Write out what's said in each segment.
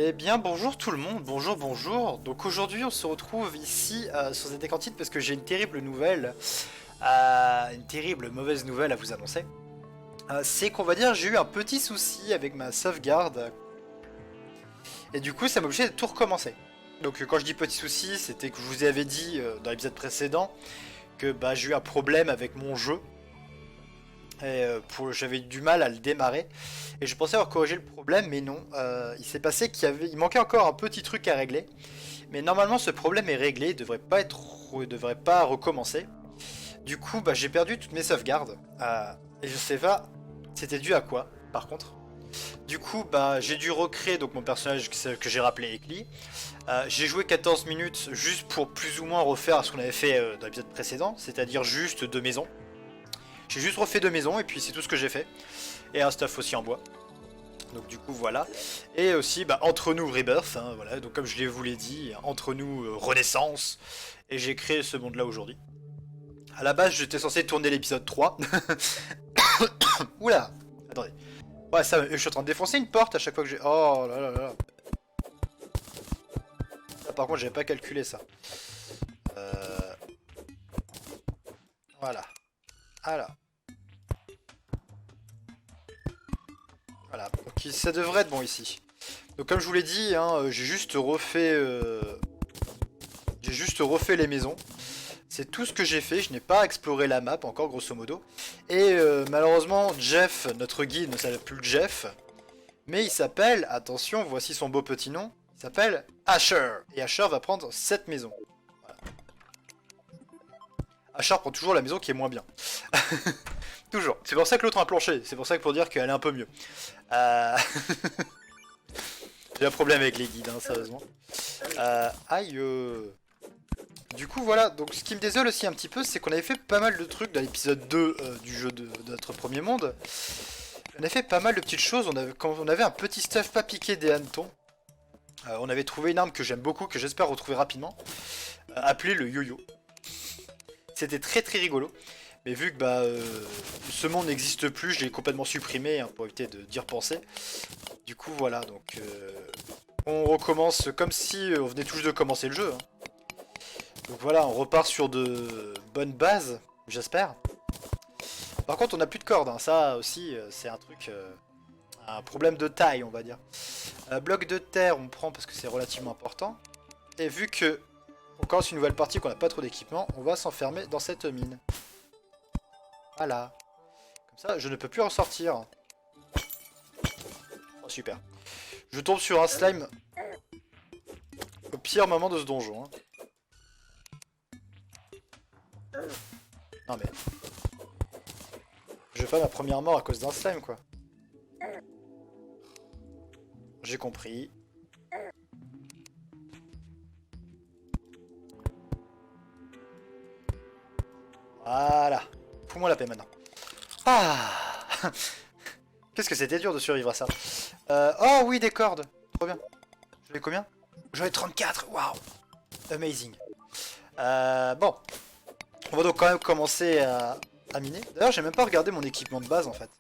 Eh bien bonjour tout le monde, bonjour bonjour. Donc aujourd'hui on se retrouve ici sur cette décantine parce que j'ai une terrible nouvelle, une terrible mauvaise nouvelle à vous annoncer. C'est qu'on va dire j'ai eu un petit souci avec ma sauvegarde et du coup ça m'a obligé de tout recommencer. Donc quand je dis petit souci, c'était que je vous avais dit dans l'épisode précédent que bah, j'ai eu un problème avec mon jeu. Et j'avais du mal à le démarrer et je pensais avoir corrigé le problème, mais non. Il s'est passé il manquait encore un petit truc à régler, mais normalement ce problème est réglé, il devrait pas recommencer. Du coup bah, j'ai perdu toutes mes sauvegardes et je sais pas c'était dû à quoi par contre. Du coup bah, j'ai dû recréer donc mon personnage que j'ai rappelé Ekli. J'ai joué 14 minutes juste pour plus ou moins refaire ce qu'on avait fait dans l'épisode précédent, c'est-à-dire juste 2 maisons. J'ai juste refait 2 maisons et puis c'est tout ce que j'ai fait. Et un stuff aussi en bois. Donc du coup voilà. Et aussi bah, entre nous Rebirth, hein, voilà. Donc comme je vous l'ai dit, entre nous Renaissance. Et j'ai créé ce monde là aujourd'hui. À la base j'étais censé tourner l'épisode 3. Oula. Attendez. Ouais ça, je suis en train de défoncer une porte à chaque fois que j'ai... Oh là là là là. Là, par contre j'avais pas calculé ça. Voilà. Alors. Voilà, donc ça devrait être bon ici. Donc comme je vous l'ai dit, hein, j'ai juste refait les maisons. C'est tout ce que j'ai fait, je n'ai pas exploré la map encore grosso modo. Et malheureusement Jeff, notre guide ne s'appelle plus Jeff, mais il s'appelle, attention, voici son beau petit nom, il s'appelle Asher. Et Asher va prendre cette maison. Voilà. Asher prend toujours la maison qui est moins bien. Toujours. C'est pour ça que l'autre a un plancher, c'est pour ça que pour dire qu'elle est un peu mieux. J'ai un problème avec les guides, hein, sérieusement. Aïe. Du coup, voilà. Donc, ce qui me désole aussi un petit peu, c'est qu'on avait fait pas mal de trucs dans l'épisode 2 du jeu de notre premier monde. On avait fait pas mal de petites choses. Quand on avait un petit stuff pas piqué des hannetons. On avait trouvé une arme que j'aime beaucoup, que j'espère retrouver rapidement. Appelée le yo-yo. C'était très très rigolo. Mais vu que bah, ce monde n'existe plus, je l'ai complètement supprimé hein, pour éviter d'y repenser. Du coup voilà, donc on recommence comme si on venait tout juste de commencer le jeu. Hein. Donc voilà, on repart sur de bonnes bases, j'espère. Par contre on n'a plus de cordes, hein. Ça aussi c'est un truc, un problème de taille on va dire. Bloc de terre on prend parce que c'est relativement important. Et vu que on commence une nouvelle partie qu'on n'a pas trop d'équipement, on va s'enfermer dans cette mine. Voilà. Comme ça, je ne peux plus ressortir. Oh, super. Je tombe sur un slime au pire moment de ce donjon. Hein. Non mais... Je fais ma première mort à cause d'un slime, quoi. J'ai compris. Voilà. Fous-moi la paix maintenant. Ah. Qu'est-ce que c'était dur de survivre à ça. Oh oui, des cordes. Trop bien. J'en ai combien? J'en ai 34. Waouh. Amazing. Bon. On va donc quand même commencer à miner. D'ailleurs, j'ai même pas regardé mon équipement de base en fait.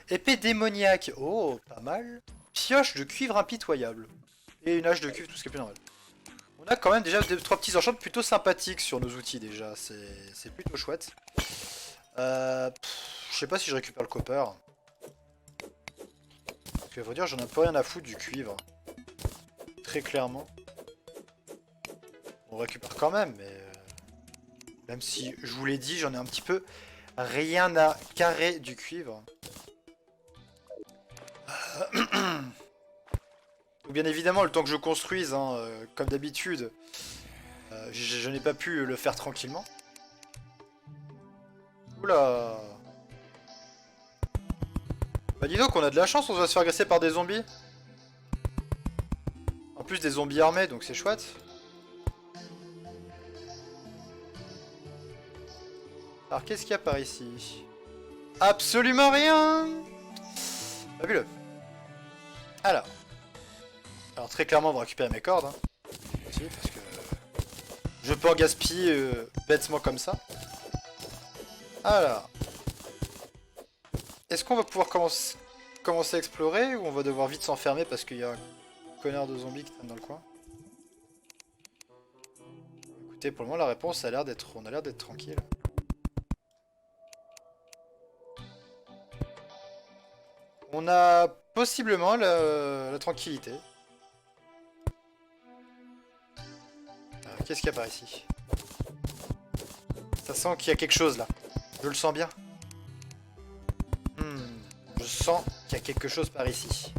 Épée démoniaque. Oh, pas mal. Pioche de cuivre impitoyable. Et une hache de cuivre, tout ce qui est plus normal. On a quand même déjà 3 petits enchantements plutôt sympathiques sur nos outils déjà. C'est plutôt chouette. Je sais pas si je récupère le copper. Parce que, à vrai dire, j'en ai pas rien à foutre du cuivre. Très clairement. On récupère quand même, mais... même si, je vous l'ai dit, j'en ai un petit peu rien à carrer du cuivre. Bien évidemment, le temps que je construise, hein, comme d'habitude, je n'ai pas pu le faire tranquillement. Oula. Bah dis donc, on a de la chance, on va se faire agresser par des zombies. En plus des zombies armés, donc c'est chouette. Alors qu'est-ce qu'il y a par ici? Absolument rien. Fabuleux. Alors Alors très clairement on va récupérer mes cordes. Hein. Aussi, parce que je peux en gaspiller bêtement comme ça. Alors. Est-ce qu'on va pouvoir commencer à explorer ou on va devoir vite s'enfermer parce qu'il y a un connard de zombie qui traîne dans le coin? Écoutez, pour le moment la réponse a l'air d'être... On a l'air d'être tranquille. On a possiblement la tranquillité. Qu'est-ce qu'il y a par ici? Ça sent qu'il y a quelque chose là. Je le sens bien. Je sens qu'il y a quelque chose par ici.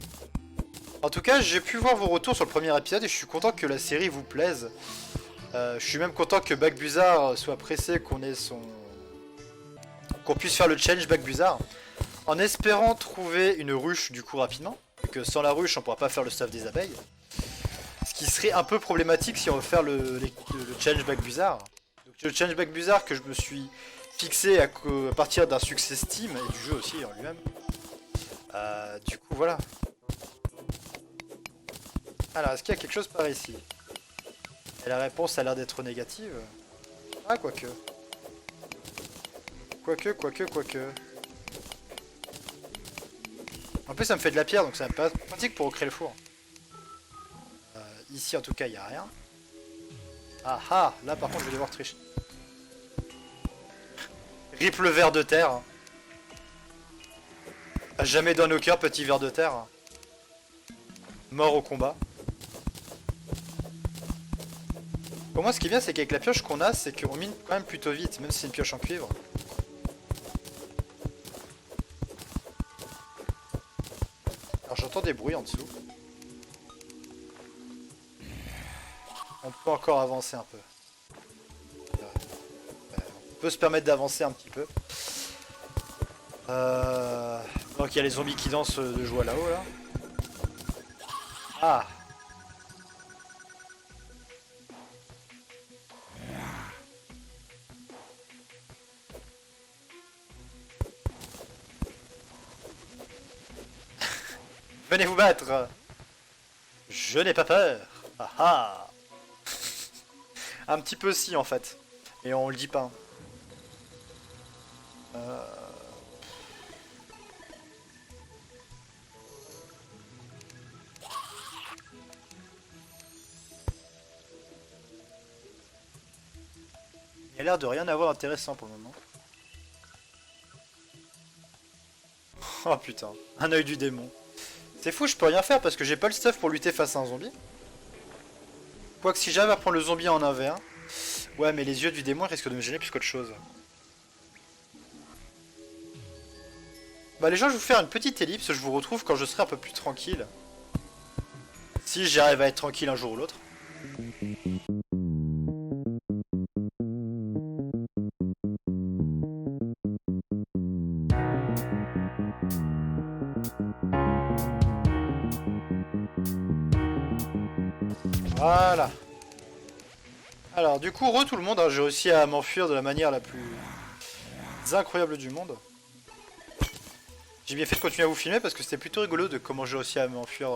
En tout cas, j'ai pu voir vos retours sur le premier épisode et je suis content que la série vous plaise. Je suis même content que Bacbuzard soit pressé qu'on ait son... qu'on puisse faire le challenge Bacbuzard. En espérant trouver une ruche du coup rapidement. Et que sans la ruche, on pourra pas faire le stuff des abeilles. Ce qui serait un peu problématique si on veut faire le challenge Bacbuzard. Donc le challenge Bacbuzard que je me suis fixé à partir d'un succès Steam et du jeu aussi en lui-même. Du coup voilà. Alors est-ce qu'il y a quelque chose par ici? Et la réponse a l'air d'être négative. Ah quoique. Quoique. En plus ça me fait de la pierre donc c'est pas pratique pour recréer le four. Ici en tout cas il n'y a rien. Ah ah, là par contre je vais devoir tricher. Rip le ver de terre. A jamais dans nos cœurs, petit ver de terre. Mort au combat. Pour moi ce qui est bien c'est qu'avec la pioche qu'on a, c'est qu'on mine quand même plutôt vite, même si c'est une pioche en cuivre. Alors j'entends des bruits en dessous. On peut encore avancer un peu. On peut se permettre d'avancer un petit peu. Donc il y a les zombies qui dansent de joie là-haut là. Ah. Venez vous battre. Je n'ai pas peur. Ah ah. Un petit peu si en fait. Et on le dit pas. Il a l'air de rien avoir d'intéressant pour le moment. Oh putain, un œil du démon. C'est fou, je peux rien faire parce que j'ai pas le stuff pour lutter face à un zombie. Quoique si j'arrive à prendre le zombie en 1v1... Ouais mais les yeux du démon risquent de me gêner plus qu'autre chose. Bah les gens, je vais vous faire une petite ellipse, je vous retrouve quand je serai un peu plus tranquille. Si j'arrive à être tranquille un jour ou l'autre. Voilà. Alors du coup, tout le monde, hein, j'ai réussi à m'enfuir de la manière la plus incroyable du monde. J'ai bien fait de continuer à vous filmer parce que c'était plutôt rigolo de comment j'ai réussi à m'enfuir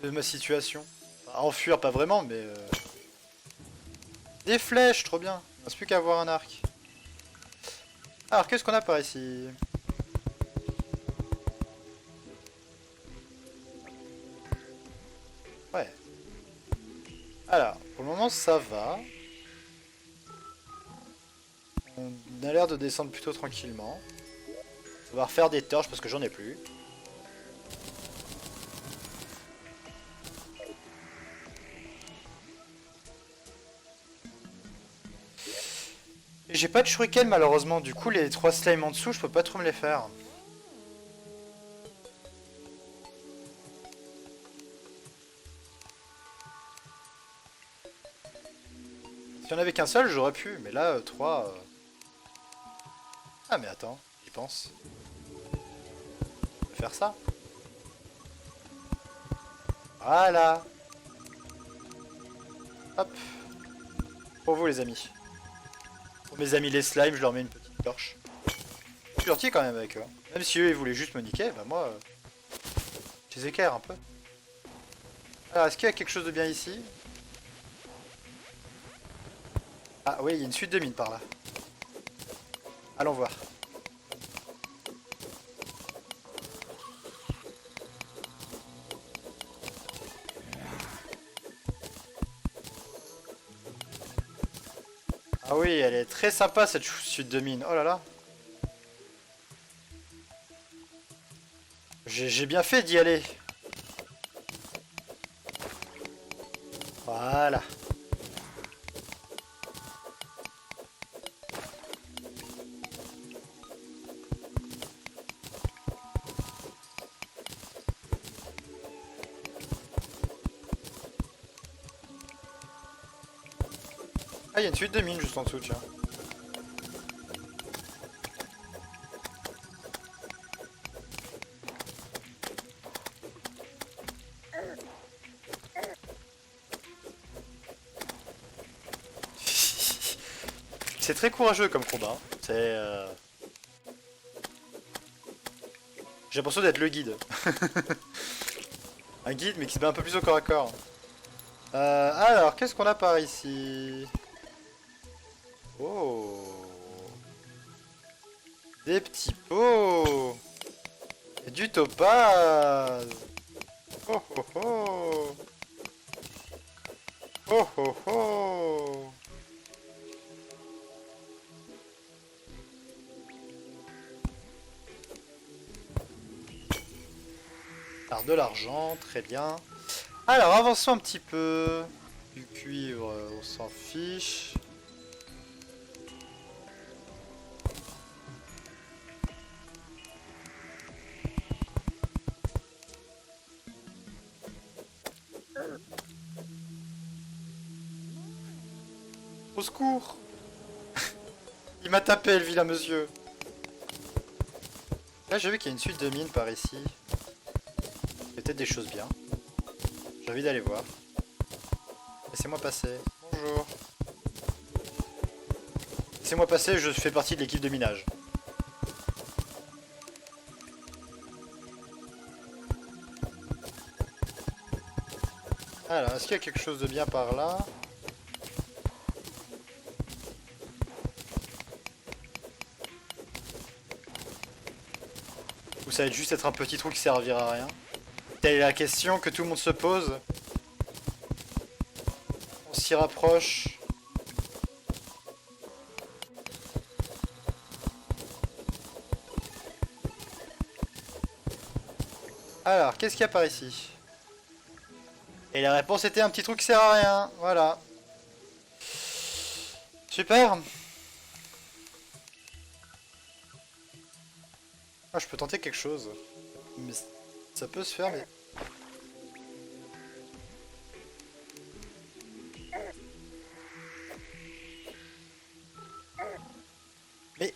de ma situation. Enfin, enfuir pas vraiment, mais... Des flèches, trop bien. Il ne reste plus qu'à avoir un arc. Alors, qu'est-ce qu'on a par ici? Ouais. Alors, pour le moment, ça va. On a l'air de descendre plutôt tranquillement. On va refaire des torches parce que j'en ai plus. J'ai pas de shuriken malheureusement, du coup les 3 slimes en dessous je peux pas trop me les faire. Si y'en avait qu'un seul j'aurais pu, mais là 3... Ah mais attends, j'y pense. On peut faire ça. Voilà. Hop. Pour vous les amis. Pour mes amis les slimes, je leur mets une petite torche. Je suis gentil quand même avec eux. Même si eux ils voulaient juste me niquer, bah moi... je les équerre un peu. Alors, est-ce qu'il y a quelque chose de bien ici? Ah oui, il y a une suite de mines par là. Allons voir. Ah oui, elle est très sympa cette suite de mines. Oh là là. J'ai bien fait d'y aller. Voilà. Ah, il y a une suite de mines juste en dessous, tiens. C'est très courageux comme combat. Hein. C'est... J'ai l'impression d'être le guide. Un guide mais qui se bat un peu plus au corps à corps. Alors, qu'est-ce qu'on a par ici? Oh. Des petits pots. Et du topaz. Oh oh oh. Oh oh oh. Alors de l'argent, très bien. Alors avançons un petit peu. Du cuivre, on s'en fiche. Au secours. Il m'a tapé le vilain monsieur. Là j'ai vu qu'il y a une suite de mines par ici. Il y a peut-être des choses bien. J'ai envie d'aller voir. Laissez-moi passer. Bonjour. Laissez-moi passer, je fais partie de l'équipe de minage. Alors, est-ce qu'il y a quelque chose de bien par là? Ou ça va juste être un petit trou qui servira à rien? Telle est la question que tout le monde se pose. On s'y rapproche. Alors, qu'est-ce qu'il y a par ici? Et la réponse était un petit trou qui sert à rien. Voilà. Super. Ah, je peux tenter quelque chose. Mais ça peut se faire, mais... Mais...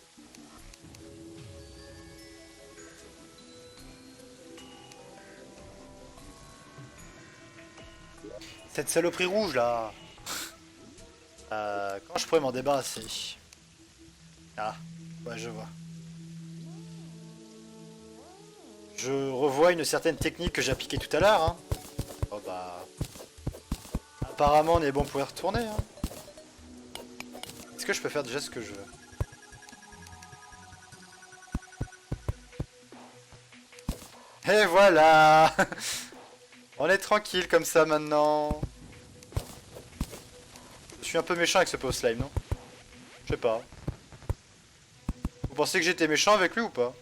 Cette saloperie rouge, là. Comment je pourrais m'en débarrasser? Ah, ouais, je vois. Je revois une certaine technique que j'ai appliquée tout à l'heure. Hein. Oh bah... Apparemment, on est bon pour y retourner. Hein. Est-ce que je peux faire déjà ce que je veux? Et voilà. On est tranquille comme ça maintenant. Je suis un peu méchant avec ce pauvre slime, non? Je sais pas. Vous pensez que j'étais méchant avec lui ou pas?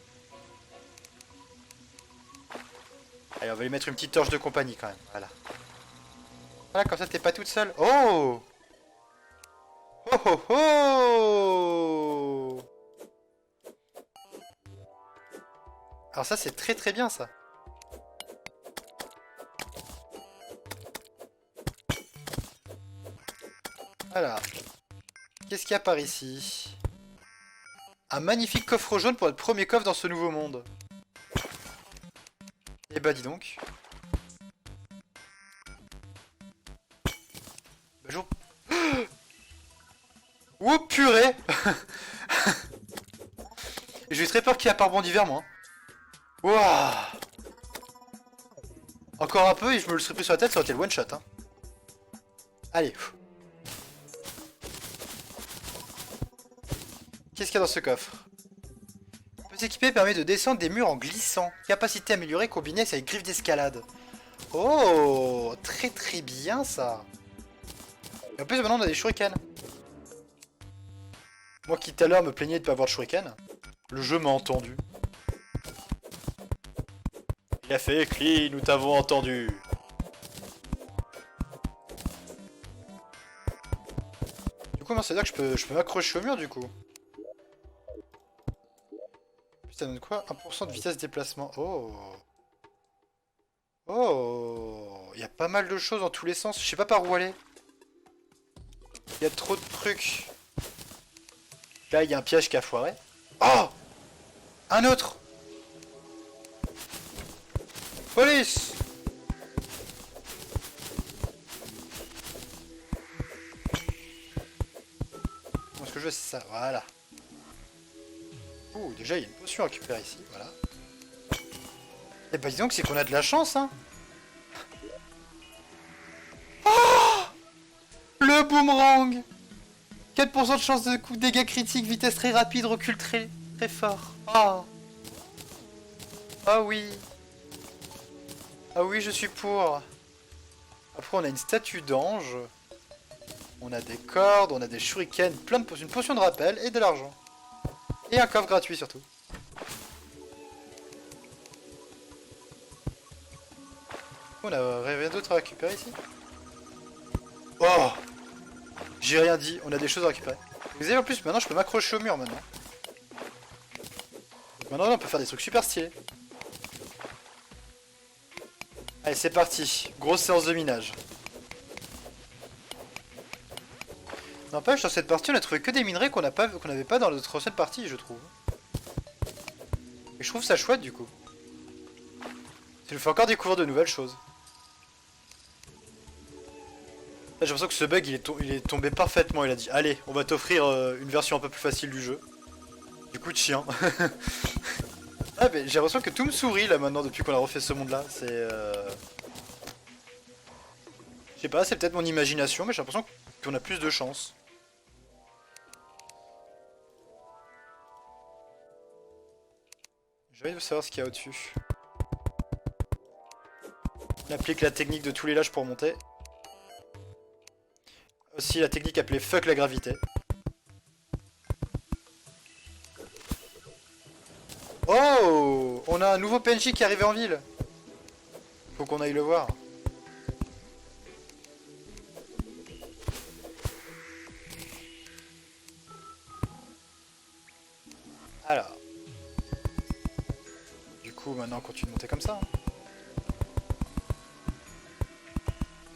Allez, on va lui mettre une petite torche de compagnie quand même. Voilà. Voilà, comme ça t'es pas toute seule. Oh! Oh oh oh! Alors ça c'est très très bien ça. Alors, qu'est-ce qu'il y a par ici? Un magnifique coffre jaune pour être premier coffre dans ce nouveau monde. Eh bah dis donc. Bonjour. Oh purée. J'ai eu très peur qu'il y ait un pare-bond d'hiver moi. Wouah. Encore un peu et je me le serais pris sur la tête, ça aurait été le one shot. Hein. Allez. Qu'est-ce qu'il y a dans ce coffre? Petit équipé permet de descendre des murs en glissant. Capacité améliorée combinée avec griffes d'escalade. Oh, très très bien ça. Et en plus maintenant on a des shurikens. Moi qui tout à l'heure me plaignais de pas avoir de shuriken, le jeu m'a entendu. Il a fait Clee, nous t'avons entendu. Du coup, moi ça veut dire que je peux m'accrocher au mur du coup. Ça donne quoi? 1% de vitesse de déplacement. Oh. Oh. Il y a pas mal de choses dans tous les sens. Je sais pas par où aller. Il y a trop de trucs. Là, il y a un piège qui a foiré. Oh! Un autre! Police! Bon, ce que je veux, c'est ça. Voilà. Ouh, déjà, il y a une potion à récupérer ici. Voilà. Et bah, disons que c'est qu'on a de la chance, hein. Oh! Le boomerang! 4% de chance de coup, dégâts critiques, vitesse très rapide, recul très fort. Ah! Ah oui! Ah oui, je suis pour. Après, on a une statue d'ange. On a des cordes, on a des shurikens, plein de potions, une potion de rappel et de l'argent. Et un coffre gratuit surtout. On a rien d'autre à récupérer ici. Oh! J'ai rien dit, on a des choses à récupérer. Vous avez en plus, maintenant je peux m'accrocher au mur maintenant. Maintenant on peut faire des trucs super stylés. Allez, c'est parti. Grosse séance de minage. N'empêche, dans cette partie, on a trouvé que des minerais qu'on n'avait pas dans notre ancienne partie, je trouve. Et je trouve ça chouette, du coup. Ça nous fait encore découvrir de nouvelles choses. Là, j'ai l'impression que ce bug, il est tombé parfaitement. Il a dit, allez, on va t'offrir une version un peu plus facile du jeu. Du coup de chien. Ah, mais j'ai l'impression que tout me sourit, là, maintenant, depuis qu'on a refait ce monde-là. C'est... Je sais pas, c'est peut-être mon imagination, mais j'ai l'impression qu'on a plus de chance. J'ai envie de savoir ce qu'il y a au-dessus. On applique la technique de tous les lâches pour monter. Aussi la technique appelée fuck la gravité. Oh! On a un nouveau PNJ qui est arrivé en ville. Faut qu'on aille le voir. Alors. Du coup, maintenant on continue de monter comme ça. Hein.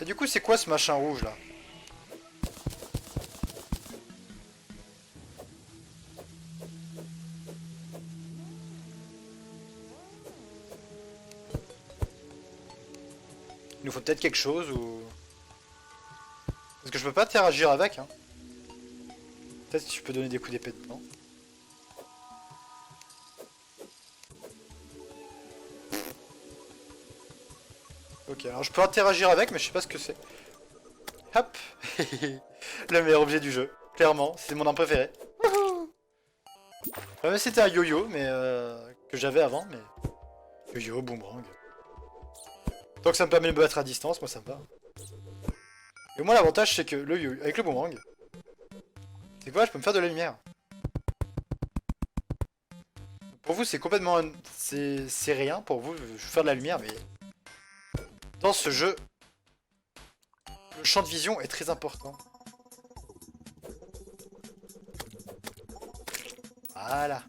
Et du coup, c'est quoi ce machin rouge là? Il nous faut peut-être quelque chose ou... Parce que je peux pas interagir avec. Hein. Peut-être que tu peux donner des coups d'épée dedans. Ok, alors je peux interagir avec, mais je sais pas ce que c'est. Hop. Le meilleur objet du jeu. Clairement, c'est mon arme préférée. Même si c'était un yo-yo, mais que j'avais avant, mais... Yo-yo, boomerang. Tant que ça me permet de me battre à distance, moi ça me va. Et au moins l'avantage c'est que le yo avec le boomerang, c'est quoi, je peux me faire de la lumière. Pour vous c'est complètement... C'est rien pour vous, je vais faire de la lumière, mais... Dans ce jeu, le champ de vision est très important. Voilà.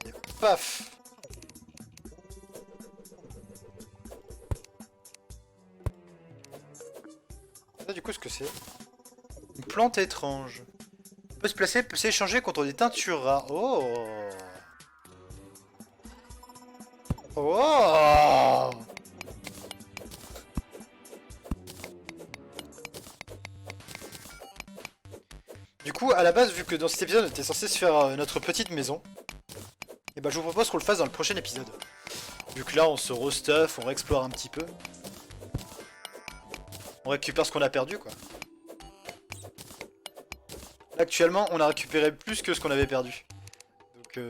Et paf. Ça du coup ce que c'est? Une plante étrange. Peut se placer, peut s'échanger contre des teintures rares. Oh. Oh. Du coup, à la base, vu que dans cet épisode, on était censé se faire notre petite maison, et bah je vous propose qu'on le fasse dans le prochain épisode. Vu que là on se restuff, on réexplore un petit peu. On récupère ce qu'on a perdu quoi. Là, actuellement on a récupéré plus que ce qu'on avait perdu. Donc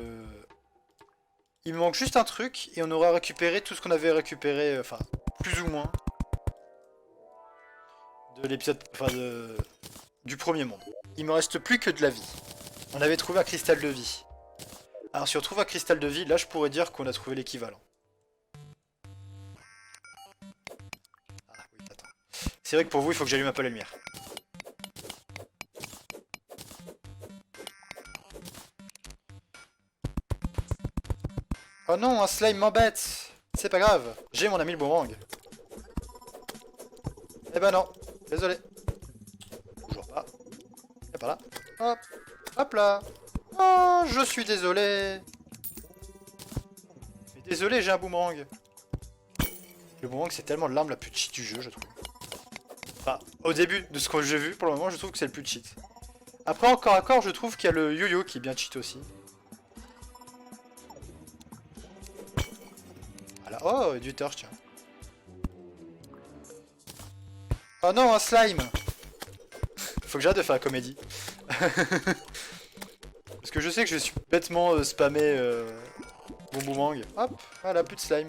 il me manque juste un truc et on aura récupéré tout ce qu'on avait récupéré, enfin plus ou moins. De l'épisode, enfin du premier monde. Il me reste plus que de la vie. On avait trouvé un cristal de vie. Alors si on trouve un cristal de vie, là je pourrais dire qu'on a trouvé l'équivalent. Ah oui, attends. C'est vrai que pour vous, il faut que j'allume un peu la lumière. Oh non, un slime m'embête. C'est pas grave, j'ai mon ami le boomerang. Eh ben non, désolé. Toujours pas. Et par là. Hop, hop là. Oh, je suis désolé. Mais désolé, j'ai un boomerang. Le boomerang, c'est tellement l'arme la plus cheat du jeu, je trouve. Enfin, au début de ce que j'ai vu, pour le moment, je trouve que c'est le plus cheat. Après, encore à corps, je trouve qu'il y a le yo-yo qui est bien cheat aussi. Voilà. Oh, du torche, tiens. Oh non, un slime. Faut que j'arrête de faire la comédie. Parce que je sais que je suis bêtement spammé mon boomerang. Hop, voilà, plus de slime.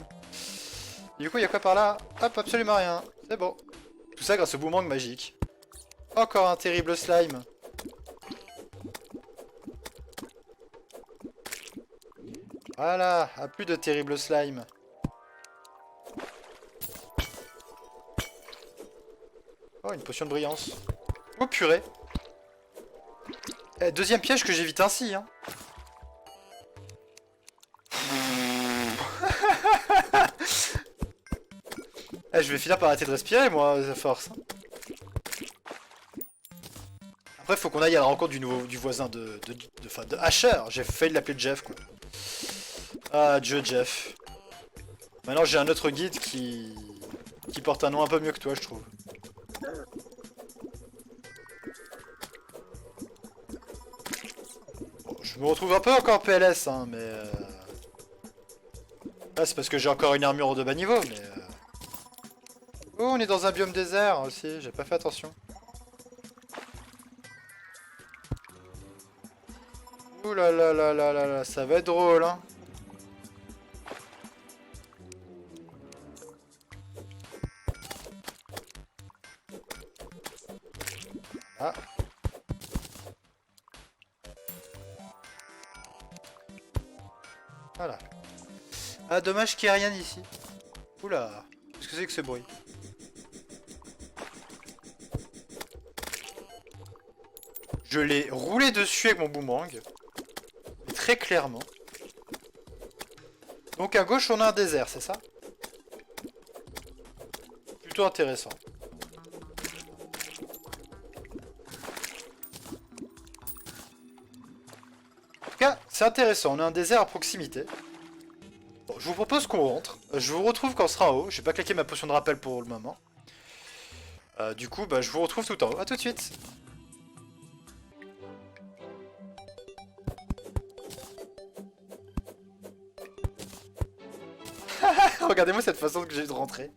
Et du coup, il y a quoi par là? Hop, absolument rien. C'est bon. Tout ça grâce au boomerang magique. Encore un terrible slime. Voilà, à plus de terrible slime. Oh, une potion de brillance. Oh purée. Eh, deuxième piège que j'évite ainsi, hein. Eh, je vais finir par arrêter de respirer, moi, à force. Après, faut qu'on aille à la rencontre du voisin de Asher. J'ai failli l'appeler Jeff, quoi. Ah, Dieu, Jeff. Maintenant, j'ai un autre guide qui porte un nom un peu mieux que toi, je trouve. Bon, je me retrouve un peu encore PLS, hein, mais... Là, c'est parce que j'ai encore une armure de bas niveau, mais... Oh, on est dans un biome désert aussi, j'ai pas fait attention. Ouh là là là là là là, ça va être drôle, hein. Ah. Voilà. Ah, dommage qu'il n'y ait rien ici. Oula, qu'est-ce que c'est que ce bruit? Je l'ai roulé dessus avec mon boomerang. Très clairement. Donc à gauche, on a un désert, c'est ça? Plutôt intéressant. En tout cas, c'est intéressant. On a un désert à proximité. Bon, je vous propose qu'on rentre. Je vous retrouve quand on sera en haut. J'ai pas claqué ma potion de rappel pour le moment. Du coup, bah, je vous retrouve tout en haut. A tout de suite. Regardez-moi cette façon que j'ai de rentrer.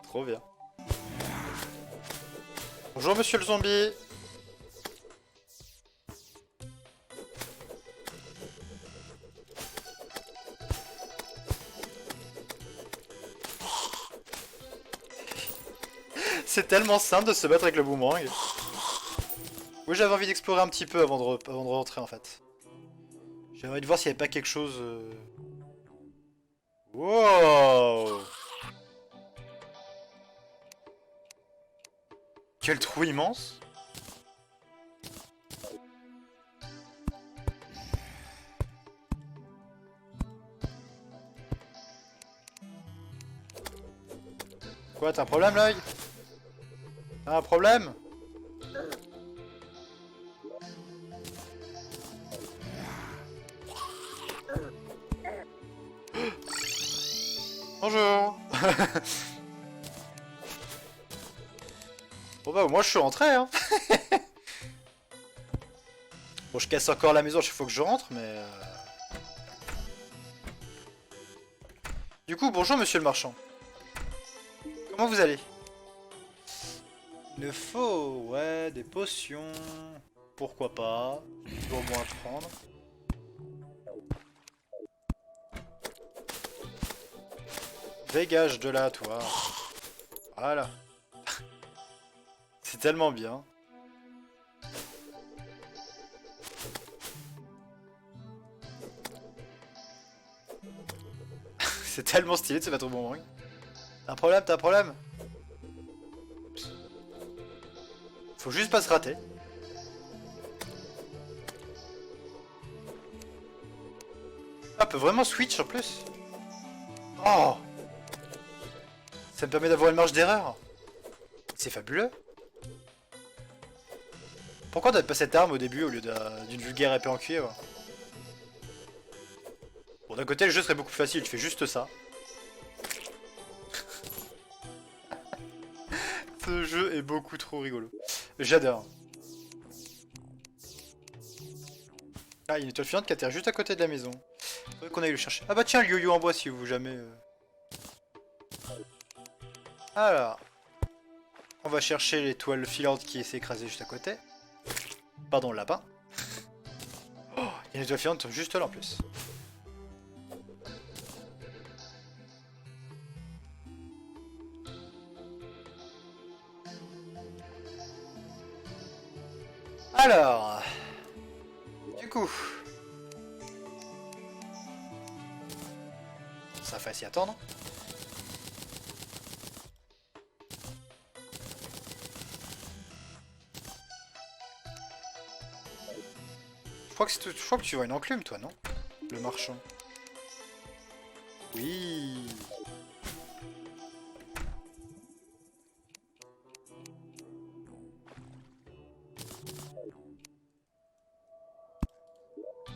Trop bien. Bonjour monsieur le zombie. C'est tellement simple de se battre avec le boomerang. Oui, j'avais envie d'explorer un petit peu avant de rentrer en fait. J'avais envie de voir s'il n'y avait pas quelque chose... Wow! Quel trou immense! Quoi, t'as un problème l'œil? T'as un problème? Bonjour. Bon bah moi je suis rentré hein. Bon je casse encore la maison à chaque fois que je rentre mais... Du coup, bonjour monsieur le marchand. Comment vous allez? Il me faut, ouais, des potions. Pourquoi pas? Toujours bon à prendre. Dégage de là, toi. Voilà. C'est tellement bien. C'est tellement stylé de se mettre au bon moment. T'as un problème, t'as un problème? Faut juste pas se rater. Ah, peut vraiment switch en plus. Oh! Ça me permet d'avoir une marge d'erreur. C'est fabuleux. Pourquoi t'avais pas cette arme au début au lieu d'une vulgaire épée en cuivre? Bon, d'un côté, le jeu serait beaucoup plus facile, tu fais juste ça. Ce jeu est beaucoup trop rigolo. J'adore. Ah, il y a une étoile filante qui atterrit juste à côté de la maison. Faudrait qu'on aille le chercher. Ah bah tiens, le yo-yo en bois si vous jamais... Alors... On va chercher l'étoile filante qui s'est écrasée juste à côté. Pardon, le lapin. Oh, il y a une étoile filante juste là en plus. Alors... Du coup... Ça va s'y attendre. Je crois que tu vois une enclume, toi, non? Le marchand. Oui.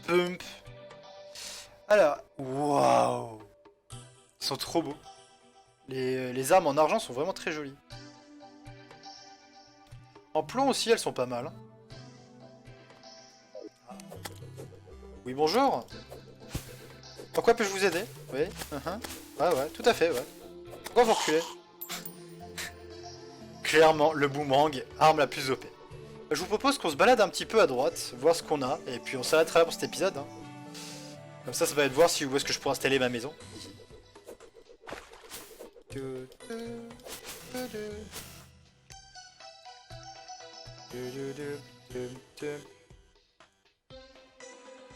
Pump. Alors, waouh. Ils sont trop beaux. Les armes en argent sont vraiment très jolies. En plomb aussi, elles sont pas mal. Oui, bonjour. Pourquoi puis-je vous aider? Oui, ouais, ouais, tout à fait, ouais. Pourquoi vous reculez? Clairement, le boomerang, arme la plus OP. Je vous propose qu'on se balade un petit peu à droite, voir ce qu'on a, et puis on s'arrêtera là pour cet épisode. Hein. Comme ça va être voir si où est-ce que je pourrais installer ma maison.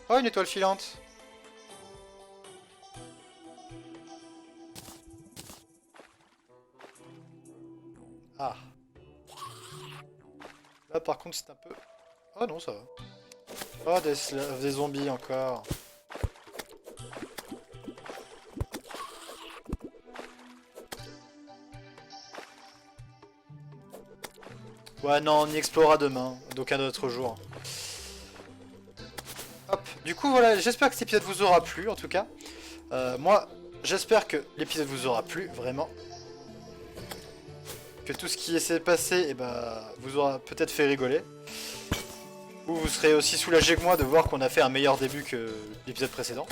Oh, une étoile filante. Ah. Là, par contre, c'est un peu... Oh non, ça va. Oh, des zombies encore. Ouais, non, on y explorera demain, d'aucun autre jour. Hop, du coup, voilà, j'espère que cet épisode vous aura plu, en tout cas. Moi, j'espère que l'épisode vous aura plu, vraiment. Que tout ce qui s'est passé, eh ben, vous aura peut-être fait rigoler. Ou vous serez aussi soulagé que moi de voir qu'on a fait un meilleur début que l'épisode précédent.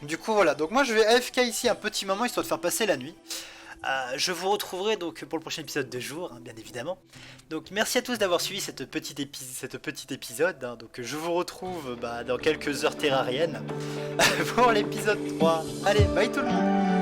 Du coup voilà, donc moi je vais AFK ici un petit moment histoire de faire passer la nuit. Je vous retrouverai donc pour le prochain épisode de jour, hein, bien évidemment. Donc merci à tous d'avoir suivi cette petite épisode. Hein. Donc je vous retrouve dans quelques heures terrariennes pour l'épisode 3. Allez, bye tout le monde!